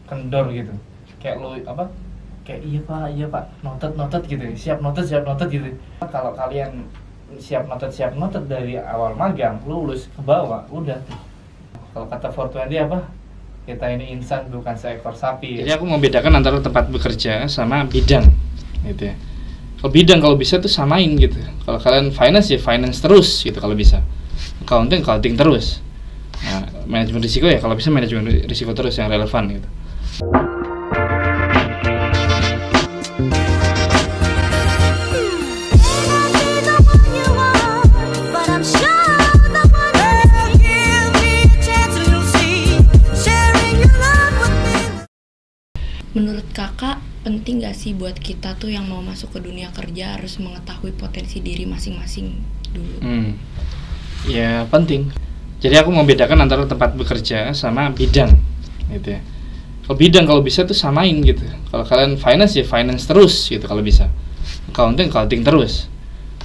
kendor gitu, kayak lo apa, kayak iya pak noted gitu, siap noted gitu. Kalau kalian siap noted dari awal magang, lulus ke bawah udah tuh. Kalau kata 420 apa, kita ini insan bukan seekor sapi. Jadi aku mau bedakan antara tempat bekerja sama bidang gitu ya. Kalau bidang kalau bisa tuh samain gitu. Kalau kalian finance ya finance terus gitu kalau bisa. Accounting terus. Nah, manajemen risiko ya kalau bisa manajemen risiko terus yang relevan gitu. Menurut kakak, penting gak sih buat kita tuh yang mau masuk ke dunia kerja harus mengetahui potensi diri masing-masing dulu? Ya penting. Jadi aku membedakan antara tempat bekerja sama bidang gitu ya. Kalau bidang kalau bisa tuh samain gitu. Kalau kalian finance ya finance terus gitu kalau bisa. Accounting terus.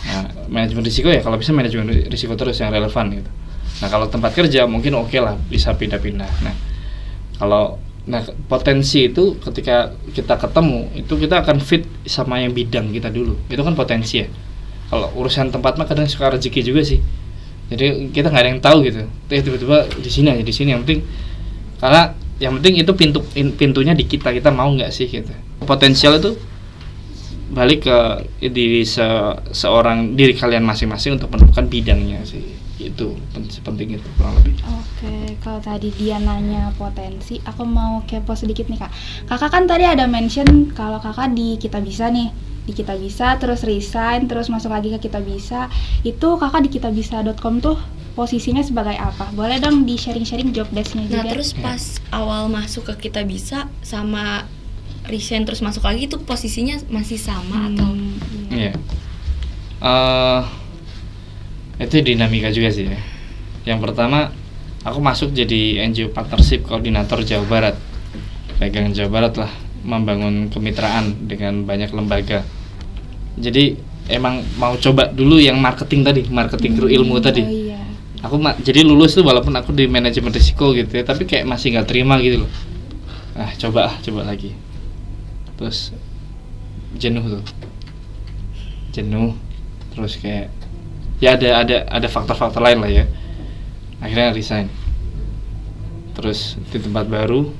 Nah, manajemen risiko ya kalau bisa manajemen risiko terus yang relevan gitu. Nah, kalau tempat kerja mungkin oke lah bisa pindah-pindah. Nah, potensi itu ketika kita ketemu itu kita akan fit sama yang bidang kita dulu. Itu kan potensi ya. Kalau urusan tempat mah kadang suka rezeki juga sih. Jadi kita nggak ada yang tahu gitu. Tiba-tiba di sini yang penting karena yang penting itu pintunya di kita mau nggak sih gitu. Potensial itu balik ke diri seorang diri kalian masing-masing untuk menemukan bidangnya sih. Itu penting itu kurang lebih. Oke, kalau tadi dia nanya potensi, aku mau kepo sedikit nih kak. Kakak kan tadi ada mention kalau kakak di Kitabisa nih, di Kitabisa terus resign terus masuk lagi ke Kitabisa. Itu kakak di kitabisa.com tuh posisinya sebagai apa? Boleh dong di sharing-sharing job desk-nya juga. Nah terus pas awal masuk ke Kitabisa sama resign terus masuk lagi itu posisinya masih sama atau? Iya. Itu dinamika juga sih ya. Yang pertama aku masuk jadi NGO Partnership Koordinator Jawa Barat, pegang Jawa Barat lah, membangun kemitraan dengan banyak lembaga. Jadi emang mau coba dulu yang marketing ilmu tadi. Iya. Aku jadi lulus tuh walaupun aku di manajemen risiko gitu ya, tapi kayak masih nggak terima gitu loh. Coba lagi. Terus jenuh, terus kayak ya ada faktor-faktor lain lah ya, akhirnya resign. Terus di tempat baru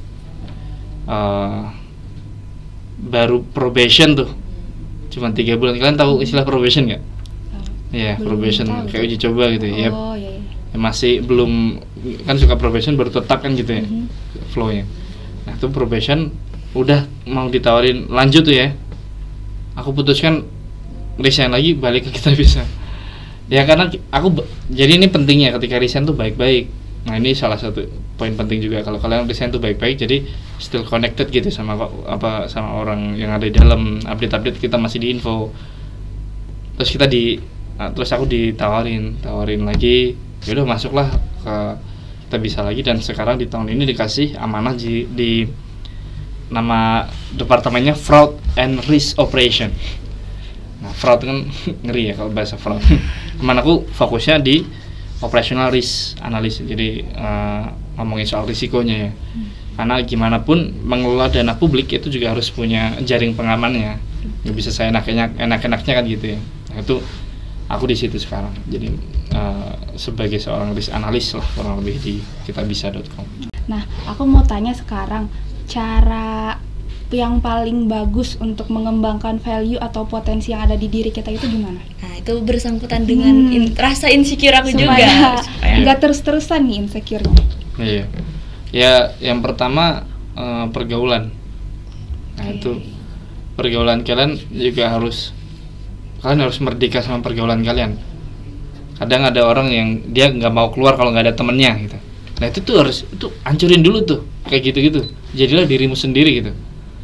probation tuh cuma 3 bulan. Kalian tahu istilah probation nggak? Iya, probation kayak uji coba gitu ya. Iya. Masih belum, kan suka probation baru tetap kan gitu ya, flow-nya. Nah itu probation udah mau ditawarin lanjut tuh ya, aku putuskan resign lagi, balik ke Kitabisa. Ya karena jadi ini pentingnya ketika resign tuh baik-baik. Nah ini salah satu poin penting juga, kalau kalian resign tuh baik-baik, jadi still connected gitu sama orang yang ada di dalam, update kita masih di info. Terus aku ditawarin lagi, yaudah masuklah ke Kitabisa lagi, dan sekarang di tahun ini dikasih amanah di nama departemennya Fraud and Risk Operation. Nah, fraud kan ngeri ya kalau bahasa fraud. Cuman aku fokusnya di operational risk analysis. Jadi ngomongin soal risikonya ya. Karena gimana pun mengelola dana publik itu juga harus punya jaring pengamannya. Nggak bisa saya enak-enaknya kan gitu ya. Nah, itu aku di situ sekarang. Jadi sebagai seorang risk analyst lah kurang lebih di kitabisa.com. Nah, aku mau tanya sekarang, cara yang paling bagus untuk mengembangkan value atau potensi yang ada di diri kita itu gimana? Nah itu bersangkutan dengan rasa insecure aku juga. Supaya nggak terus-terusan nih insecure-nya. Iya. Ya yang pertama pergaulan. Nah itu pergaulan kalian juga harus merdeka sama pergaulan kalian. Kadang ada orang yang dia nggak mau keluar kalau nggak ada temennya gitu. Nah itu hancurin dulu tuh kayak gitu. Jadilah dirimu sendiri gitu.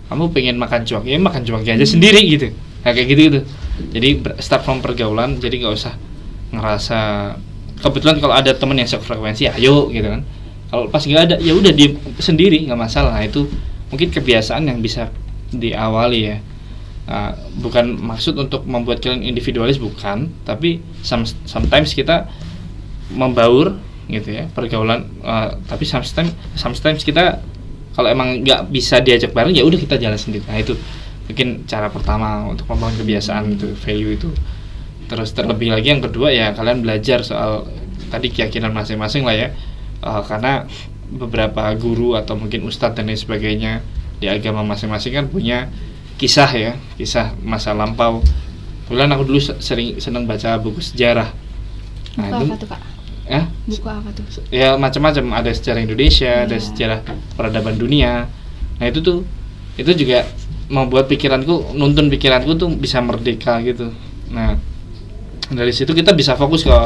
Kamu pengen makan cuak, ya makan cuaknya aja sendiri gitu. Nah, kayak gitu. Jadi start from pergaulan, jadi nggak usah ngerasa kebetulan kalau ada temen yang sefrekuensi, ayo gitu kan. Kalau pas nggak ada, ya udah dia sendiri, nggak masalah. Nah, itu mungkin kebiasaan yang bisa diawali ya. Bukan maksud untuk membuat kalian individualis, bukan, tapi sometimes kita membaur gitu ya pergaulan, tapi sometimes kita Kalau emang nggak bisa diajak bareng, ya udah kita jalan sendiri. Nah itu mungkin cara pertama untuk membangun kebiasaan itu, value itu. Terus terlebih lagi yang kedua ya kalian belajar soal tadi keyakinan masing-masing lah ya. Karena beberapa guru atau mungkin ustadz dan lain sebagainya di agama masing-masing kan punya kisah ya, kisah masa lampau. Kebetulan aku dulu sering senang baca buku sejarah. Buku apa tuh Kak? Ya, Buku apa tuh? ya macam-macam, ada sejarah Indonesia, ada sejarah peradaban dunia. Nah itu juga membuat nuntun pikiranku tuh bisa merdeka gitu. Nah dari situ kita bisa fokus ke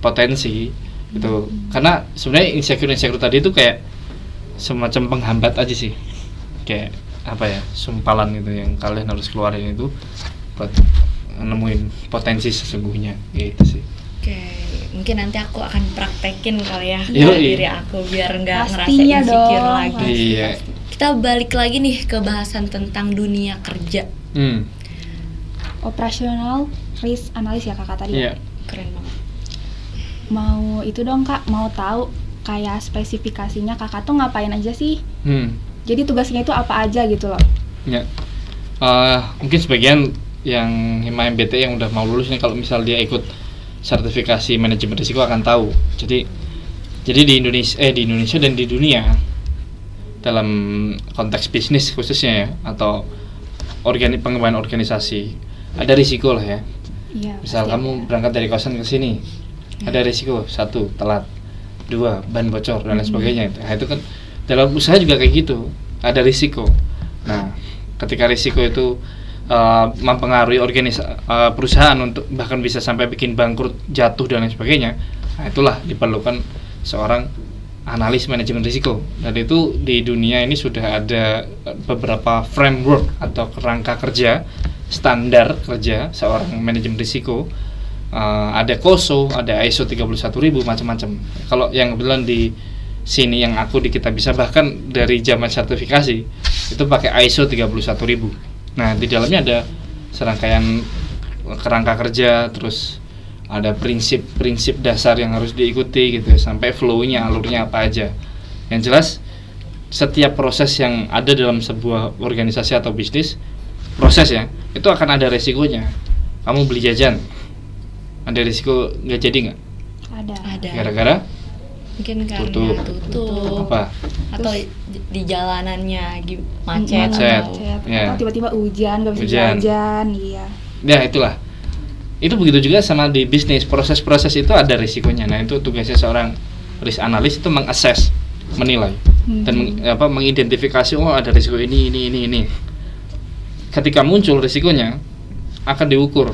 potensi gitu. Karena sebenarnya insecure tadi itu kayak semacam penghambat aja sih, kayak apa ya, sumpalan gitu yang kalian harus keluarin itu buat nemuin potensi sesungguhnya gitu sih. Oke, mungkin nanti aku akan praktekin kali ya Yoi. diri aku biar nggak ngerasa Pastinya insecure dong, lagi. Iya. Kita balik lagi nih ke bahasan tentang dunia kerja. Operasional risk analis ya Kakak tadi. Iya. Keren banget. Mau itu dong Kak, mau tahu kayak spesifikasinya Kakak tuh ngapain aja sih? Jadi tugasnya itu apa aja gitu loh. Ya. Mungkin sebagian yang Hima MBT yang udah mau lulus nih, kalau misal dia ikut sertifikasi manajemen risiko akan tahu. Jadi di Indonesia dan di dunia dalam konteks bisnis khususnya ya, atau pengembangan organisasi ada risiko lah ya. Iya. Misal pasti kamu ada. berangkat dari kosan ke sini, ada risiko 1 telat, 2 ban bocor dan lain sebagainya. Nah itu kan dalam usaha juga kayak gitu, ada risiko. Nah ketika risiko itu mempengaruhi perusahaan untuk bahkan bisa sampai bikin bangkrut, jatuh dan lain sebagainya, nah itulah diperlukan seorang analis manajemen risiko. Dan itu di dunia ini sudah ada beberapa framework atau kerangka kerja, standar kerja seorang manajemen risiko. Ada COSO, ada ISO 31000, macam-macam. Kalau yang kebetulan di sini yang aku di Kitabisa bahkan dari zaman sertifikasi itu pakai ISO 31000. Nah di dalamnya ada serangkaian kerangka kerja, terus ada prinsip-prinsip dasar yang harus diikuti gitu, sampai flow-nya, alurnya apa aja. Yang jelas setiap proses yang ada dalam sebuah organisasi atau bisnis, proses ya, itu akan ada resikonya. Kamu beli jajan, ada risiko nggak jadi nggak? Ada. Gara-gara Mungkin karena tutup. tutup apa? atau di jalanannya macet. Macet. Ya. Atau tiba-tiba hujan, gak bisa Hujan. jajan, iya. Ya itulah. Itu begitu juga sama di bisnis, proses-proses itu ada risikonya. Nah itu tugasnya seorang risk analis itu mengakses, menilai dan mengidentifikasi, oh ada risiko ini. Ketika muncul risikonya akan diukur.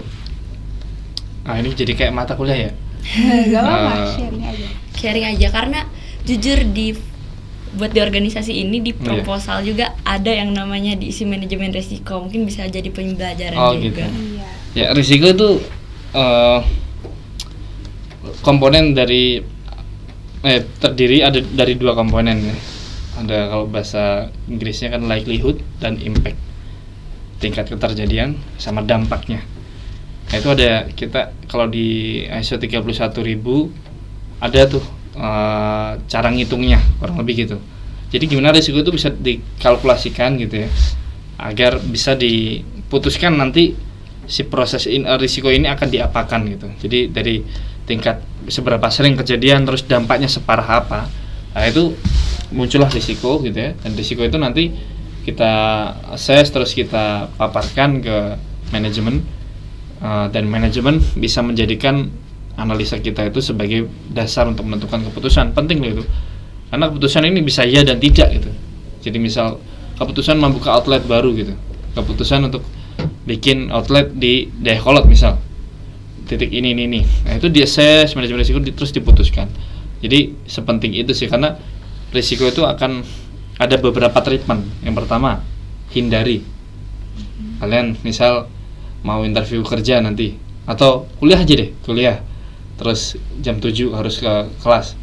Nah ini jadi kayak mata kuliah ya. Gak apa-apa, sharing aja. Karena jujur buat di organisasi ini di proposal juga ada yang namanya diisi manajemen risiko, mungkin bisa jadi pembelajaran juga. Gitu. Iya. Ya risiko itu komponen dari terdiri ada dari 2 komponen ya. Ada kalau bahasa Inggrisnya kan likelihood dan impact, tingkat keterjadian sama dampaknya. Nah, itu ada kita kalau di ISO 31000 ada tuh cara ngitungnya kurang lebih gitu. Jadi gimana risiko itu bisa dikalkulasikan gitu ya, agar bisa diputuskan nanti si proses risiko ini akan diapakan gitu. Jadi dari tingkat seberapa sering kejadian, terus dampaknya separah apa. Nah itu muncullah risiko gitu ya. Dan risiko itu nanti kita assess, terus kita paparkan ke manajemen, dan manajemen bisa menjadikan analisa kita itu sebagai dasar untuk menentukan keputusan. Penting loh itu, karena keputusan ini bisa ya dan tidak gitu. Jadi misal keputusan membuka outlet baru gitu, keputusan untuk bikin outlet di Dayakolot misal, titik ini. Nah itu di assess manajemen risiko terus diputuskan. Jadi sepenting itu sih, karena risiko itu akan ada beberapa treatment. Yang pertama, hindari. Kalian misal mau interview kerja nanti, atau kuliah aja deh, terus jam 7 harus ke kelas,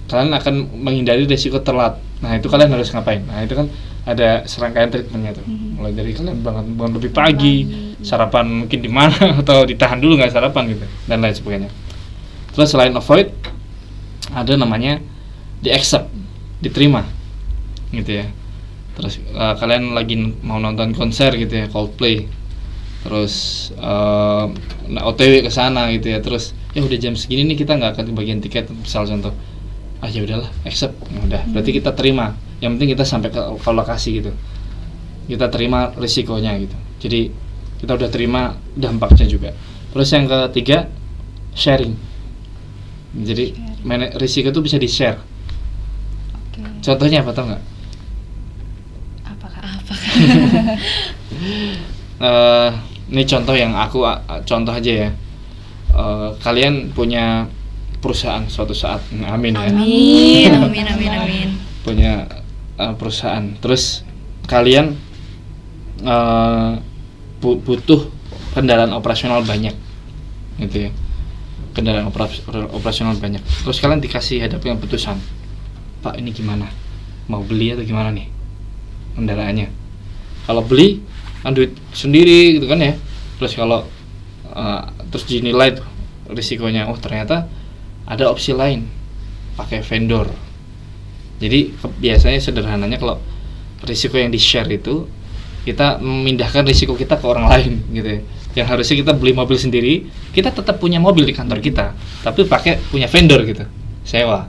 kalian akan menghindari risiko telat. Nah itu kalian harus ngapain? Nah itu kan ada serangkaian treatmentnya tuh, mulai dari kalian bangun lebih pagi, sarapan mungkin di mana atau ditahan dulu nggak sarapan gitu, dan lain sebagainya. Terus selain avoid, ada namanya di accept, diterima gitu ya. Terus kalian lagi mau nonton konser gitu ya, Coldplay. Terus OTW ke sana gitu ya. Terus ya udah jam segini nih kita nggak akan bagian tiket, misal contoh. Ya udahlah, accept. Ya udah, berarti kita terima. Yang penting kita sampai ke lokasi gitu. Kita terima risikonya gitu. Jadi kita udah terima dampaknya juga. Terus yang ketiga, sharing. Jadi risiko itu bisa di-share. Contohnya apa, tau nggak? Apakah? Ini contoh yang aku contoh aja ya. Kalian punya perusahaan suatu saat, amin ya. Amin. Punya perusahaan, terus kalian butuh kendaraan operasional banyak, gitu ya. Kendaraan operasional banyak. Terus kalian dikasih hadapin keputusan, Pak ini gimana? Mau beli atau gimana nih kendaraannya? Kalau beli, kan duit sendiri gitu kan ya. Terus kalau terus dinilai tuh risikonya, oh ternyata ada opsi lain, pakai vendor. Jadi biasanya sederhananya kalau risiko yang di-share itu, kita memindahkan risiko kita ke orang lain gitu ya. Yang harusnya kita beli mobil sendiri, kita tetap punya mobil di kantor kita, tapi pakai punya vendor gitu, sewa.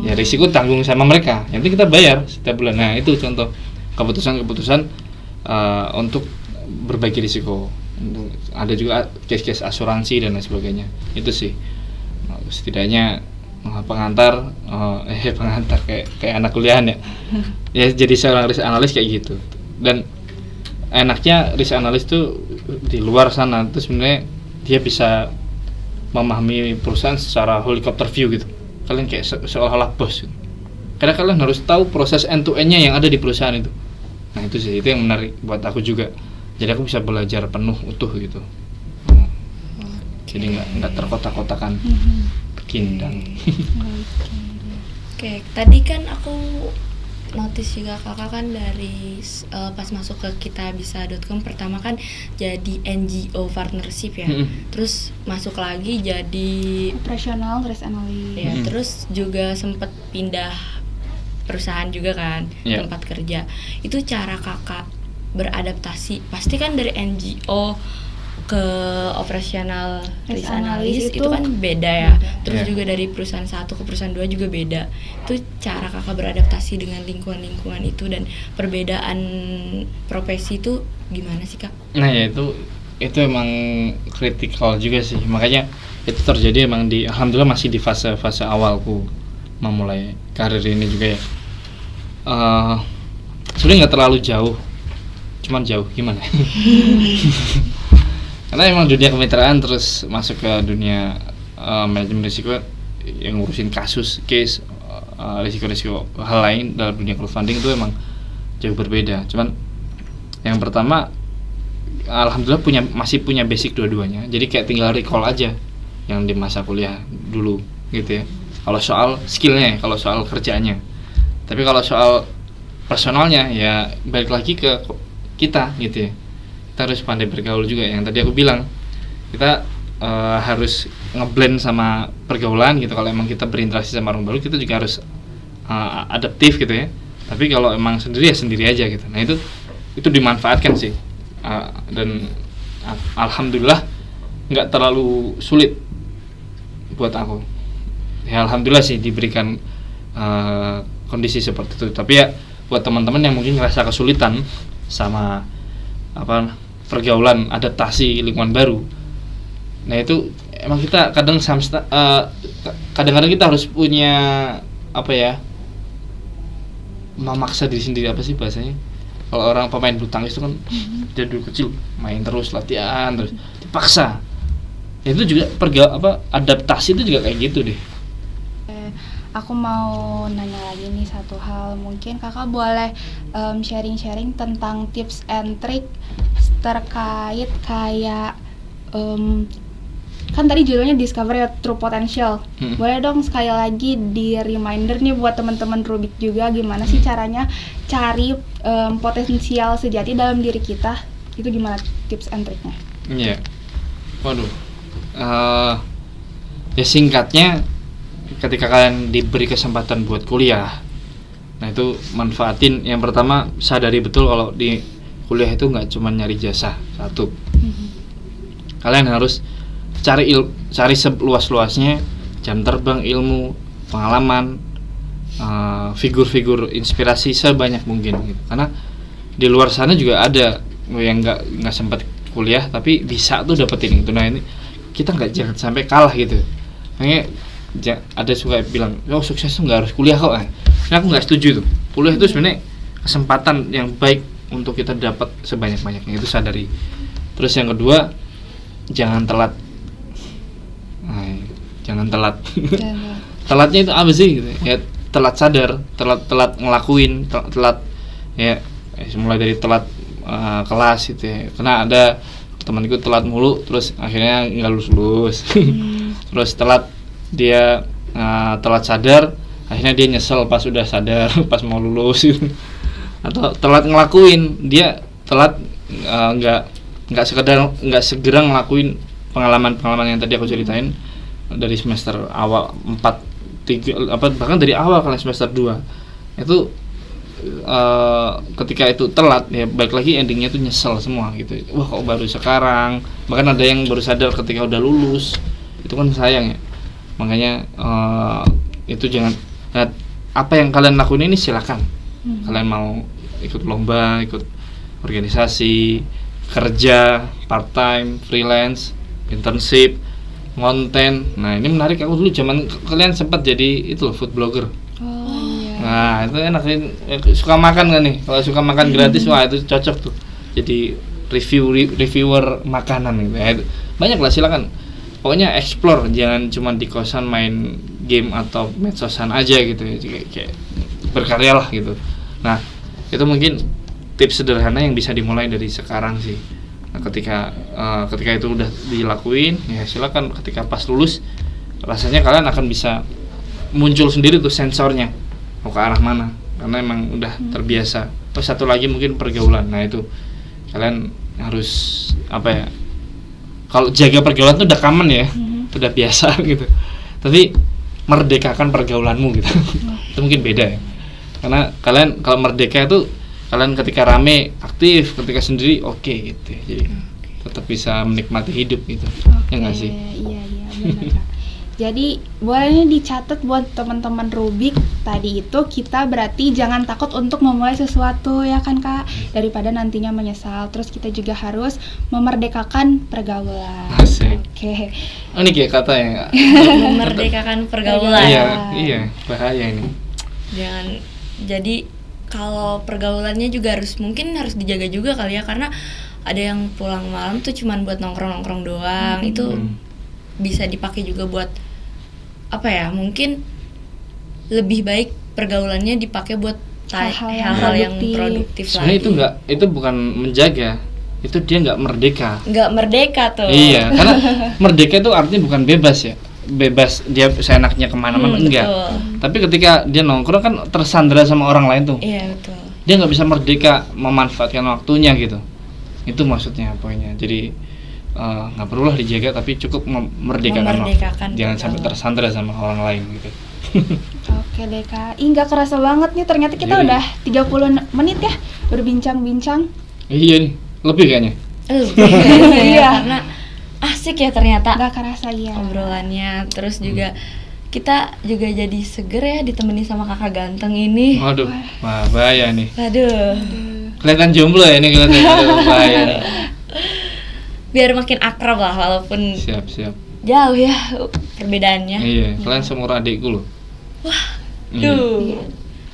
Ya risiko tanggung sama mereka, yang penting kita bayar setiap bulan. Nah itu contoh keputusan-keputusan untuk berbagi risiko. Ada juga case-case asuransi dan lain sebagainya. Itu sih setidaknya pengantar kayak anak kuliahan ya. Ya jadi seorang risk analyst kayak gitu. Dan enaknya risk analyst tuh di luar sana tuh sebenarnya dia bisa memahami perusahaan secara helicopter view gitu. Kalian kayak seolah-olah bos gitu. Karena kalian harus tahu proses end to end-nya yang ada di perusahaan itu. Nah itu sih, itu yang menarik buat aku juga. Jadi aku bisa belajar penuh utuh gitu. Jadi nggak terkotak-kotakan kindang. Oke, tadi kan aku notice juga kakak kan dari pas masuk ke kitabisa.com pertama kan jadi NGO partnership ya. Terus masuk lagi jadi Operational risk analyst. ya, terus juga sempat pindah perusahaan juga kan, tempat kerja. Itu cara kakak beradaptasi, pasti kan dari NGO ke operational risk analyst itu kan beda ya. Terus juga dari perusahaan satu ke perusahaan dua juga beda. Itu cara kakak beradaptasi dengan lingkungan-lingkungan itu dan perbedaan profesi itu gimana sih kak? Nah ya itu emang kritikal juga sih. Makanya itu terjadi emang alhamdulillah masih di fase awalku memulai karir ini juga ya. Sebenarnya nggak terlalu jauh, cuman jauh gimana? Karena emang dunia kemitraan terus masuk ke dunia manajemen risiko yang ngurusin case, risiko-risiko hal lain dalam dunia crowdfunding itu emang jauh berbeda. Cuman yang pertama alhamdulillah masih punya basic dua-duanya. Jadi kayak tinggal recall aja yang di masa kuliah dulu gitu ya. Kalau soal skillnya, kalau soal kerjaannya. Tapi kalau soal personalnya ya balik lagi ke kita gitu ya. Kita harus pandai bergaul juga, yang tadi aku bilang kita harus ngeblend sama pergaulan gitu. Kalau emang kita berinteraksi sama orang baru, kita juga harus adaptif gitu ya. Tapi kalau emang sendiri ya sendiri aja gitu. Nah itu dimanfaatkan sih, dan alhamdulillah nggak terlalu sulit buat aku ya. Alhamdulillah sih diberikan kondisi seperti itu. Tapi ya buat teman-teman yang mungkin ngerasa kesulitan sama pergaulan, adaptasi lingkungan baru, nah itu emang kita kadang-kadang kita harus punya memaksa diri sendiri, apa sih bahasanya, kalau orang pemain bulu tangkis itu kan dari dulu kecil main terus, latihan terus, dipaksa ya. Itu juga adaptasi itu juga kayak gitu deh. Aku mau nanya lagi nih satu hal, mungkin kakak boleh sharing-sharing tentang tips and trick terkait kayak kan tadi judulnya Discover Your True Potential. Boleh dong sekali lagi di reminder nih buat teman-teman Rubik juga, gimana sih caranya cari potensial sejati dalam diri kita, itu gimana tips and tricknya? Iya, waduh, ya singkatnya ketika kalian diberi kesempatan buat kuliah, Nah itu manfaatin. Yang pertama, sadari betul kalau di kuliah itu nggak cuma nyari jasa. Satu, kalian harus cari seluas-luasnya jam terbang, ilmu, pengalaman, figur-figur inspirasi sebanyak mungkin gitu. Karena di luar sana juga ada yang nggak sempat kuliah tapi bisa tuh dapetin itu. Nah ini kita jangan sampai kalah gitu. Makanya ada suka bilang, oh sukses tuh nggak harus kuliah kok. Nah aku nggak setuju tuh. Kuliah itu sebenarnya kesempatan yang baik untuk kita dapat sebanyak-banyaknya, itu sadari. Terus yang kedua, jangan telat. Jangan telat. Telatnya itu apa sih gitu? Ya telat sadar, telat ngelakuin, telat ya mulai dari telat kelas gitu ya. Karena ada temanku telat mulu terus akhirnya nggak lulus. Terus telat dia telat sadar, akhirnya dia nyesel pas udah sadar pas mau lulus gitu. Atau telat ngelakuin, dia telat nggak segera ngelakuin pengalaman yang tadi aku ceritain dari semester awal 4, 3 bahkan dari awal kalian semester 2 itu ketika itu telat ya balik lagi endingnya tuh nyesel semua gitu. Wah kok baru sekarang, bahkan ada yang baru sadar ketika udah lulus, itu kan sayang ya. Makanya itu jangan. Nah, apa yang kalian lakuin ini silakan. Kalian mau ikut lomba, ikut organisasi, kerja, part time, freelance, internship, konten. Nah ini menarik, aku dulu zaman kalian sempat jadi itu loh, food blogger. Nah itu enak, suka makan kan nih, kalau suka makan gratis wah itu cocok tuh jadi reviewer makanan gitu ya. Banyak lah, silakan pokoknya explore, jangan cuma di kosan main game atau medsosan aja gitu ya, kayak berkarya lah gitu. Nah itu mungkin tips sederhana yang bisa dimulai dari sekarang sih. Nah, ketika itu udah dilakuin ya silakan, ketika pas lulus rasanya kalian akan bisa muncul sendiri tuh sensornya mau ke arah mana, karena emang udah terbiasa. Terus satu lagi mungkin pergaulan. Nah itu kalian harus apa ya, kalau jaga pergaulan tuh udah common ya, udah biasa gitu, tapi merdekakan pergaulanmu gitu. Itu mungkin beda ya, karena kalian kalau merdeka itu kalian ketika rame aktif, ketika sendiri oke gitu ya. Jadi tetap bisa menikmati hidup gitu. Ya nggak sih? Iya benar Kak. Jadi boleh dicatat buat teman-teman Rubik, tadi itu kita berarti jangan takut untuk memulai sesuatu ya kan Kak, daripada nantinya menyesal. Terus kita juga harus memerdekakan pergaulan. Asik. Oke. Oh, ini kayak kata ya. Memerdekakan pergaulan. Iya, bahaya ini. Jangan, jadi kalau pergaulannya juga harus dijaga juga kali ya, karena ada yang pulang malam tuh cuman buat nongkrong doang. Itu bisa dipakai juga buat apa ya, mungkin lebih baik pergaulannya dipakai buat hal-hal yang produktif sebenarnya lagi. itu bukan menjaga, itu dia nggak merdeka tuh. Iya, karena merdeka itu artinya bukan bebas ya, bebas dia seenaknya kemana-mana, enggak. Betul. Tapi ketika dia nongkrong kan tersandera sama orang lain tuh. Iya betul. Dia nggak bisa merdeka memanfaatkan waktunya gitu. Itu maksudnya poinnya. Jadi nggak perlulah dijaga, tapi cukup memerdekakan waktu. Jangan sampai tersandera sama orang lain gitu. Oke deh Kak, nggak kerasa banget nih, ternyata kita udah 30 menit ya berbincang-bincang. Iya nih, lebih kayaknya. Iya, karena asik ya ternyata. Nggak kerasa ya obrolannya, terus juga kita juga jadi seger ya ditemani sama kakak ganteng ini. Waduh, wah bahaya nih. Aduh. Kelihatan jomblo ya ini, kelihatan bahaya nih. Biar makin akrab lah, walaupun siap jauh ya perbedaannya. Iya, kalian seumur adikku loh. Wah, tuh.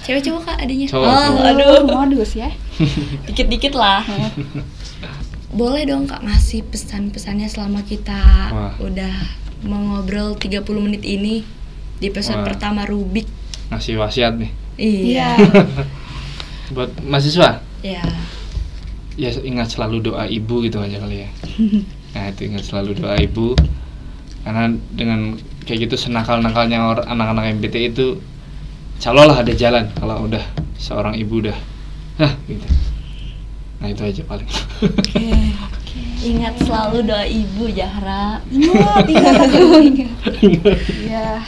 Cewek cowok Kak adiknya? Cowok. Aduh, modus ya. Dikit-dikit lah. Boleh dong Kak ngasih pesan-pesannya selama kita udah mengobrol 30 menit ini di episode pertama Rubik. Ngasih wasiat nih. Iya. Buat mahasiswa? Iya. Ya ingat selalu doa ibu gitu aja kali ya. Nah itu ingat selalu doa ibu, karena dengan kayak gitu senakal-nakalnya anak-anak MBT itu calonlah ada jalan kalau udah seorang ibu udah gitu. Nah itu aja paling. Ingat selalu doa ibu Zahra. Ingat. Iya.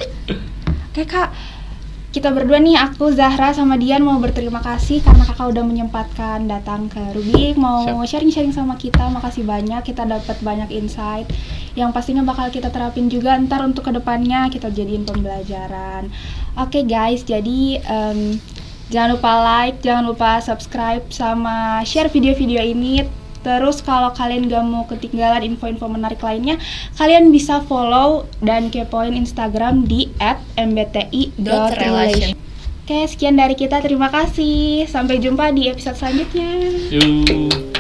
Oke Kak, kita berdua nih, aku Zahra sama Dian mau berterima kasih karena kakak udah menyempatkan datang ke Rubik, mau sharing-sharing sama kita. Makasih banyak, kita dapat banyak insight yang pastinya bakal kita terapin juga ntar untuk kedepannya, kita jadiin pembelajaran. Oke guys, jadi jangan lupa like, jangan lupa subscribe sama share video-video ini. Terus kalau kalian gak mau ketinggalan info-info menarik lainnya, kalian bisa follow dan kepoin Instagram di @mbti.relation. Oke, sekian dari kita. Terima kasih. Sampai jumpa di episode selanjutnya. Yuk.